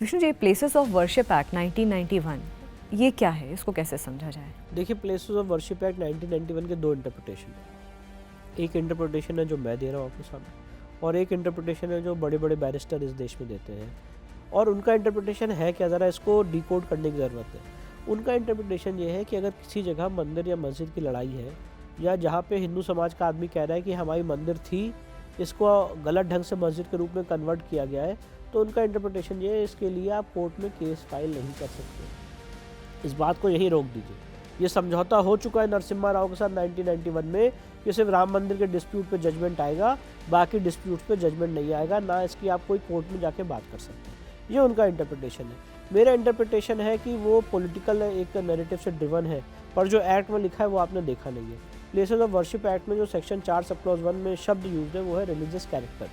Vishnu ji, places of worship act 1991 ये क्या है, इसको कैसे समझा जाए? देखिए, प्लेसेस ऑफ वर्शिप एक्ट 1991 के दो इंटरप्रिटेशन है। एक इंटरप्रिटेशन है जो मैं दे रहा हूँ आपके सामने, और एक इंटरप्रिटेशन है जो बड़े बड़े बैरिस्टर इस देश में देते हैं। और उनका इंटरप्रिटेशन है क्या, ज़रा इसको डिकोड करने की ज़रूरत है। उनका इंटरप्रिटेशन ये है कि अगर किसी जगह मंदिर या मस्जिद की लड़ाई है, या जहाँ पे हिंदू समाज का आदमी कह रहा है कि हमारी मंदिर थी, इसको गलत ढंग से मस्जिद के रूप में कन्वर्ट किया गया है, तो उनका इंटरप्रिटेशन ये है, इसके लिए आप कोर्ट में केस फाइल नहीं कर सकते। इस बात को यही रोक दीजिए। ये समझौता हो चुका है नरसिम्हा राव के साथ 1991 में कि सिर्फ राम मंदिर के डिस्प्यूट पे जजमेंट आएगा, बाकी डिस्प्यूट्स पे जजमेंट नहीं आएगा, ना इसकी आप कोई कोर्ट में जाके बात कर सकते हैं। ये उनका इंटरप्रिटेशन है। मेरा इंटरप्रिटेशन है कि वो पॉलिटिकल एक नैरेटिव से ड्रिवन है, पर जो एक्ट में लिखा है वो आपने देखा नहीं है। प्लेसेस ऑफ वर्शिप एक्ट में जो सेक्शन 4 सब क्लॉज 1 में शब्द यूज है वो है रिलीजियस कैरेक्टर,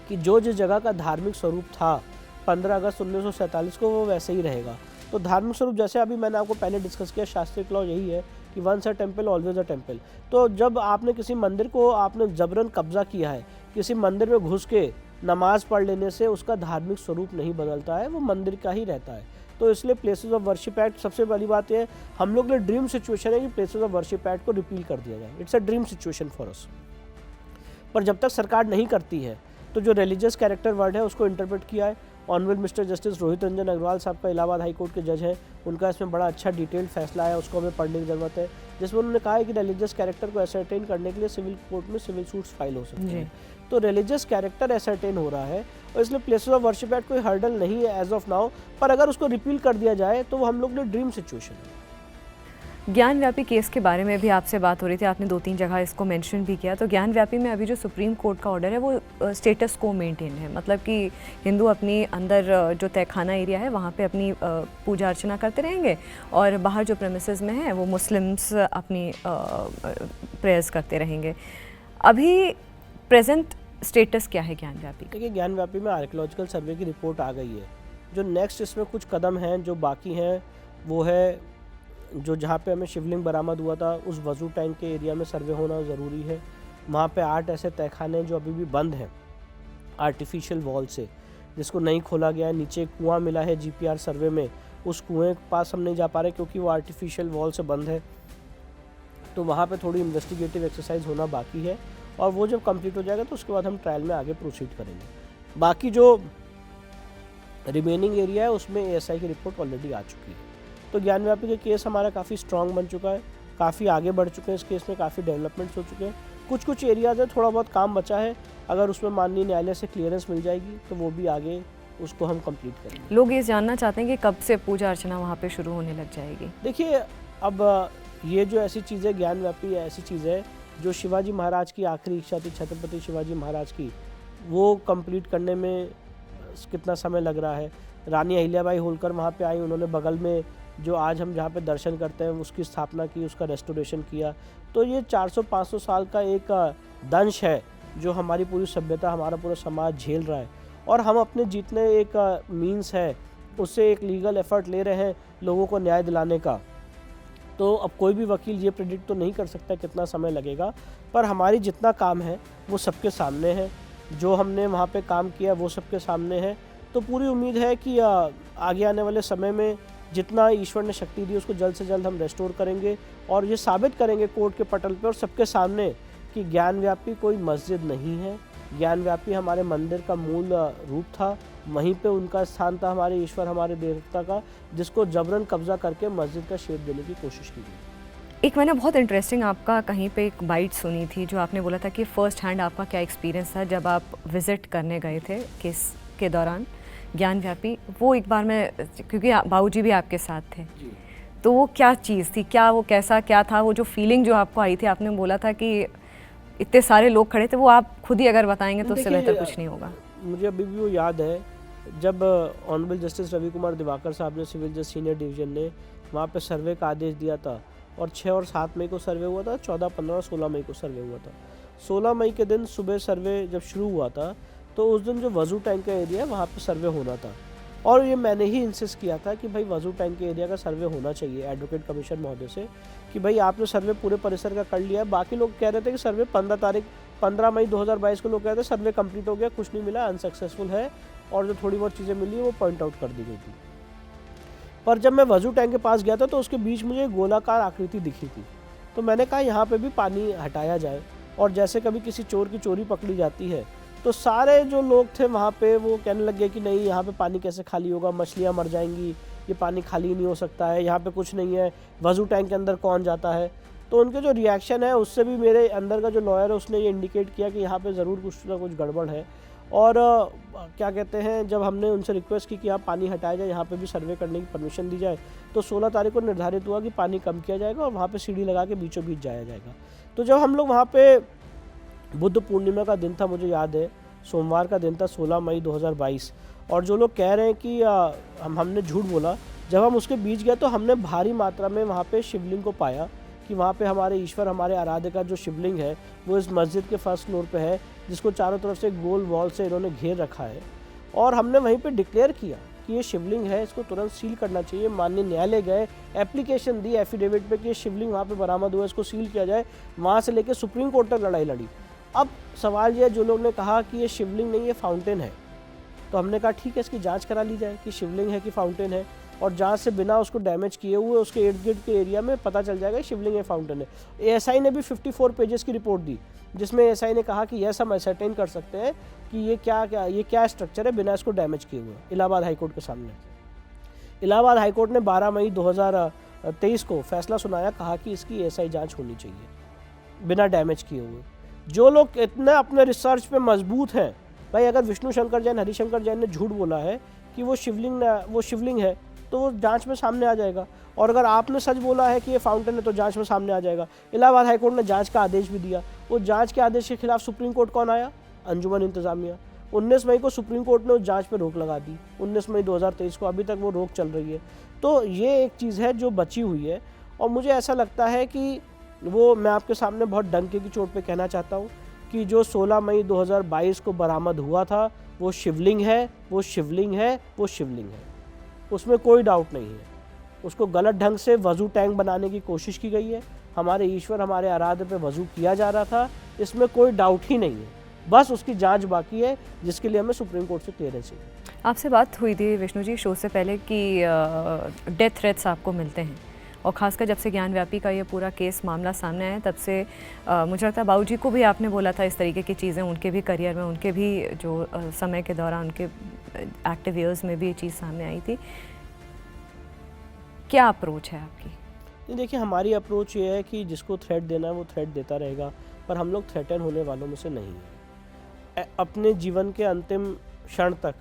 कि जो जिस जगह का धार्मिक स्वरूप था 15 अगस्त 1947 को वो वैसे ही रहेगा। तो धार्मिक स्वरूप, जैसे अभी मैंने आपको पहले डिस्कस किया, शास्त्रीय क्लॉज यही है कि once a temple always a temple. तो जब आपने किसी मंदिर को आपने जबरन कब्जा किया है, किसी मंदिर में घुस के नमाज पढ़ लेने से उसका धार्मिक स्वरूप नहीं बदलता है, वो मंदिर का ही रहता है। तो इसलिए प्लेसेस ऑफ वर्शिप एक्ट, सबसे बड़ी बात यह है, हम लोग के लिए ड्रीम सिचुएशन है कि प्लेसेस ऑफ वर्शिप एक्ट को रिपील कर दिया जाए। It's a dream situation for us. पर जब तक सरकार नहीं करती है, तो जो रिलीजियस कैरेक्टर वर्ड है उसको इंटरप्रेट किया है honourable mister justice Rohit Ranjan Agarwal sahab का, इलाहाबाद हाई कोर्ट के जज हैं, उनका इसमें बड़ा अच्छा डिटेल्ड फैसला है, उसको हमें पढ़ने की ज़रूरत है, जिसमें उन्होंने कहा है कि रिलीजियस कैरेक्टर को एसरटेन करने के लिए सिविल कोर्ट में सिविल सूट्स फाइल हो सकते हैं। तो रिलीजियस कैरेक्टर एसरटेन हो रहा है, और इसलिए प्लेसेस ऑफ वर्शिप एक्ट कोई हर्डल नहीं है एज ऑफ नाउ। पर अगर उसको रिपील कर दिया जाए तो वो हम लोग ने ड्रीम सिचुएशन है। ज्ञान व्यापी केस के बारे में भी आपसे बात हो रही थी, आपने 2-3 जगह इसको मेंशन भी किया। तो ज्ञान व्यापी में अभी जो सुप्रीम कोर्ट का ऑर्डर है वो स्टेटस को मेंटेन है, मतलब कि हिंदू अपनी अंदर जो तहखाना एरिया है वहाँ पे अपनी पूजा अर्चना करते रहेंगे, और बाहर जो प्रेमिसेस में है वो मुस्लिम्स अपनी प्रेयर्स करते रहेंगे। अभी प्रेजेंट स्टेटस क्या है ज्ञान व्यापी? देखिए, ज्ञान व्यापी में आर्कियोलॉजिकल सर्वे की रिपोर्ट आ गई है। जो नेक्स्ट इसमें कुछ कदम हैं जो बाकी हैं, वो है जो जहाँ पे हमें शिवलिंग बरामद हुआ था उस वजू टैंक के एरिया में सर्वे होना ज़रूरी है। वहाँ पे 8 ऐसे तहखाने जो अभी भी बंद हैं आर्टिफिशियल वॉल से, जिसको नहीं खोला गया है। नीचे कुआं मिला है जीपीआर सर्वे में, उस कुएं के पास हम नहीं जा पा रहे क्योंकि वो आर्टिफिशियल वॉल से बंद है। तो वहाँ पे थोड़ी इन्वेस्टिगेटिव एक्सरसाइज होना बाकी है, और वो जब कंप्लीट हो जाएगा तो उसके बाद हम ट्रायल में आगे प्रोसीड करेंगे। बाकी जो रिमेनिंग एरिया है उसमें एएसआई की रिपोर्ट ऑलरेडी आ चुकी है। तो ज्ञान व्यापी का केस हमारा काफ़ी स्ट्रॉन्ग बन चुका है, काफ़ी आगे बढ़ चुके हैं इस केस में, काफ़ी डेवलपमेंट्स हो चुके हैं। कुछ एरियाज़ है थोड़ा बहुत काम बचा है, अगर उसमें माननीय न्यायालय से क्लियरेंस मिल जाएगी तो वो भी आगे उसको हम कंप्लीट करेंगे। लोग ये जानना चाहते हैं कि कब से पूजा अर्चना वहाँ पे शुरू होने लग जाएगी? देखिए, अब ये जो ऐसी चीज़ है, ज्ञान व्यापी ऐसी चीज़ है जो शिवाजी महाराज की आखिरी इच्छा थी, छत्रपति शिवाजी महाराज की, वो कंप्लीट करने में कितना समय लग रहा है। रानी अहिल्याबाई होलकर वहाँ पे आई, उन्होंने बगल में जो आज हम जहाँ पे दर्शन करते हैं उसकी स्थापना की, उसका रेस्टोरेशन किया। तो ये 400-500 साल का एक दंश है जो हमारी पूरी सभ्यता, हमारा पूरा समाज झेल रहा है, और हम अपने जितने एक मीन्स है उससे एक लीगल एफर्ट ले रहे हैं लोगों को न्याय दिलाने का। तो अब कोई भी वकील ये प्रेडिक्ट तो नहीं कर सकता कितना समय लगेगा, पर हमारी जितना काम है वो सबके सामने है, जो हमने वहाँ पे काम किया वो सबके सामने है। तो पूरी उम्मीद है कि आगे आने वाले समय में जितना ईश्वर ने शक्ति दी उसको जल्द से जल्द हम रेस्टोर करेंगे, और ये साबित करेंगे कोर्ट के पटल पे और सबके सामने कि ज्ञान व्यापी कोई मस्जिद नहीं है। ज्ञान व्यापी हमारे मंदिर का मूल रूप था, वहीं पे उनका स्थान था, हमारे ईश्वर, हमारे देवता का, जिसको जबरन कब्जा करके मस्जिद का शेप देने की कोशिश की गई। एक मैंने बहुत इंटरेस्टिंग आपका कहीं पे एक बाइट सुनी थी, जो आपने बोला था कि फ़र्स्ट हैंड आपका क्या एक्सपीरियंस था जब आप विज़िट करने गए थे केस के दौरान ज्ञान व्यापी। वो एक बार मैं, क्योंकि बाबूजी भी आपके साथ थे जी। तो वो क्या चीज़ थी, क्या वो कैसा क्या था, वो जो फीलिंग जो आपको आई थी? आपने बोला था कि इतने सारे लोग खड़े थे, वो आप खुद ही अगर बताएंगे तो उससे बेहतर कुछ नहीं होगा। मुझे अभी भी वो याद है जब ऑनरेबल जस्टिस रवि कुमार दिवाकर साहब ने, सिविल जज सीनियर डिवीजन ने वहाँ पे सर्वे का आदेश दिया था, और 6 और 7 मई को सर्वे हुआ था, 14, 15 और 16 मई को सर्वे हुआ था। 16 मई के दिन सुबह सर्वे जब शुरू हुआ था तो उस दिन जो वजू टैंक का एरिया है वहाँ पे सर्वे होना था, और ये मैंने ही इंसिस्ट किया था कि भाई वजू टैंक के एरिया का सर्वे होना चाहिए एडवोकेट कमीशन महोदय से, कि भाई आपने सर्वे पूरे परिसर का कर लिया है। बाकी लोग कह रहे थे कि सर्वे 15 मई 2022 को लोग कहते हैं सर्वे कंप्लीट हो गया, कुछ नहीं मिला, अनसक्सेसफुल है, और जो थोड़ी बहुत चीज़ें मिली वो पॉइंट आउट कर दी गई थी। पर जब मैं वजू टैंक के पास गया था तो उसके बीच मुझे गोलाकार आकृति दिखी थी, तो मैंने कहा यहाँ पे भी पानी हटाया जाए। और जैसे कभी किसी चोर की चोरी पकड़ी जाती है तो सारे जो लोग थे वहाँ पे वो कहने लग गए कि नहीं, यहाँ पे पानी कैसे खाली होगा, मछलियाँ मर जाएंगी, ये पानी खाली नहीं हो सकता है, यहाँ पे कुछ नहीं है, वजू टैंक के अंदर कौन जाता है। तो उनके जो रिएक्शन है उससे भी मेरे अंदर का जो लॉयर है उसने ये इंडिकेट किया कि यहाँ पे ज़रूर कुछ ना कुछ गड़बड़ है। और क्या कहते हैं, जब हमने उनसे रिक्वेस्ट की कि आप पानी हटाया जाए, यहाँ पे भी सर्वे करने की परमिशन दी जाए, तो 16 तारीख को निर्धारित हुआ कि पानी कम किया जाएगा और वहाँ पे सीढ़ी लगा के बीचों बीच जाया जाएगा। तो जब हम लोग वहाँ पे, बुद्ध पूर्णिमा का दिन था, मुझे याद है, सोमवार का दिन था, 16 मई 2022, और जो लोग कह रहे हैं कि हमने झूठ बोला, जब हम उसके बीच गए तो हमने भारी मात्रा में वहाँ पे शिवलिंग को पाया कि वहाँ पे हमारे ईश्वर, हमारे आराध्य का जो शिवलिंग है वो इस मस्जिद के फर्स्ट फ्लोर पे है, जिसको चारों तरफ से गोल वॉल से इन्होंने घेर रखा है। और हमने वहीं पे डिक्लेयर किया कि ये शिवलिंग है, इसको तुरंत सील करना चाहिए। माननीय न्यायालय गए, एप्लीकेशन दी एफिडेविट पे कि ये शिवलिंग वहाँ पे बरामद हुआ, इसको सील किया जाए। वहाँ से लेकर सुप्रीम कोर्ट तक लड़ाई लड़ी। अब सवाल ये, जो लोग ने कहा कि ये शिवलिंग नहीं, ये फाउंटेन है, तो हमने कहा ठीक है, इसकी जांच करा ली जाए कि शिवलिंग है कि फाउंटेन है, और जांच से बिना उसको डैमेज किए हुए उसके इर्द गिर्द के एरिया में पता चल जाएगा शिवलिंग है, फाउंटेन है। एएसआई ने भी 54 पेजेस की रिपोर्ट दी, जिसमें एएसआई ने कहा कि यस, हम असरटेन कर सकते हैं कि ये क्या स्ट्रक्चर है बिना इसको डैमेज किए हुए। इलाहाबाद हाईकोर्ट के सामने इलाहाबाद हाईकोर्ट ने 12 मई 2023 को फैसला सुनाया, कहा कि इसकी एएसआई जाँच होनी चाहिए बिना डैमेज किए हुए। जो लोग इतने अपने रिसर्च पे मजबूत हैं, भाई अगर विष्णु शंकर जैन, हरिशंकर जैन ने झूठ बोला है कि वो शिवलिंग है, तो वो जांच में सामने आ जाएगा, और अगर आपने सच बोला है कि ये फाउंटेन है तो जांच में सामने आ जाएगा। इलाहाबाद हाईकोर्ट ने जांच का आदेश भी दिया। वो जांच के आदेश के खिलाफ सुप्रीम कोर्ट कौन आया? अंजुमन इंतजामिया। 19 मई को सुप्रीम कोर्ट ने उस जांच पर रोक लगा दी, 19 मई 2023 को, अभी तक वो रोक चल रही है। तो ये एक चीज़ है जो बची हुई है, और मुझे ऐसा लगता है कि वो, मैं आपके सामने बहुत डंके की चोट पे कहना चाहता हूँ कि जो 16 मई 2022 को बरामद हुआ था वो शिवलिंग है, वो शिवलिंग है, वो शिवलिंग है, उसमें कोई डाउट नहीं है। उसको गलत ढंग से वजू टैंक बनाने की कोशिश की गई है, हमारे ईश्वर, हमारे आराध्य पे वजू किया जा रहा था, इसमें कोई डाउट ही नहीं है। बस उसकी जांच बाकी है, जिसके लिए हमें सुप्रीम कोर्ट से क्लियरेंस चाहिए। आपसे बात हुई थी विष्णु जी शो से पहले कि डेथ थ्रेट्स आपको मिलते हैं, और ख़ासकर जब से ज्ञानव्यापी का ये पूरा केस मामला सामने आया, तब से मुझे लगता है बाबू जी को भी आपने बोला था इस तरीके की चीज़ें, उनके भी करियर में, उनके भी जो समय के दौरान, उनके एक्टिव ईयर्स में भी ये चीज़ सामने आई थी। क्या अप्रोच है आपकी? नहीं, देखिए, हमारी अप्रोच ये है कि जिसको थ्रेट देना है वो थ्रेट देता रहेगा, पर हम लोग थ्रेटन होने वालों में से नहीं हैं। अपने जीवन के अंतिम क्षण तक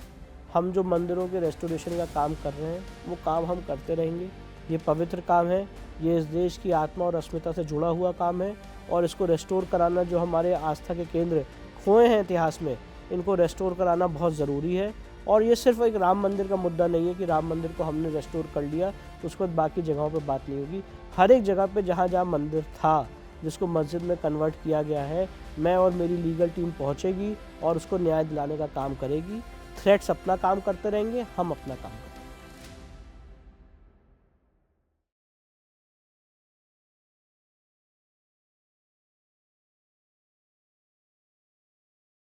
हम जो मंदिरों के रेस्टोरेशन का काम कर रहे हैं वो काम हम करते रहेंगे। ये पवित्र काम है, ये इस देश की आत्मा और अस्मिता से जुड़ा हुआ काम है, और इसको रेस्टोर कराना, जो हमारे आस्था के केंद्र खोए हैं इतिहास में, इनको रेस्टोर कराना बहुत ज़रूरी है। और ये सिर्फ एक राम मंदिर का मुद्दा नहीं है कि राम मंदिर को हमने रेस्टोर कर लिया उसके बाद बाकी जगहों पे बात नहीं होगी। हर एक जगह पे जहाँ जहाँ मंदिर था, जिसको मस्जिद में कन्वर्ट किया गया है, मैं और मेरी लीगल टीम पहुँचेगी और उसको न्याय दिलाने का काम करेगी। थ्रेट्स अपना काम करते रहेंगे, हम अपना काम करेंगे।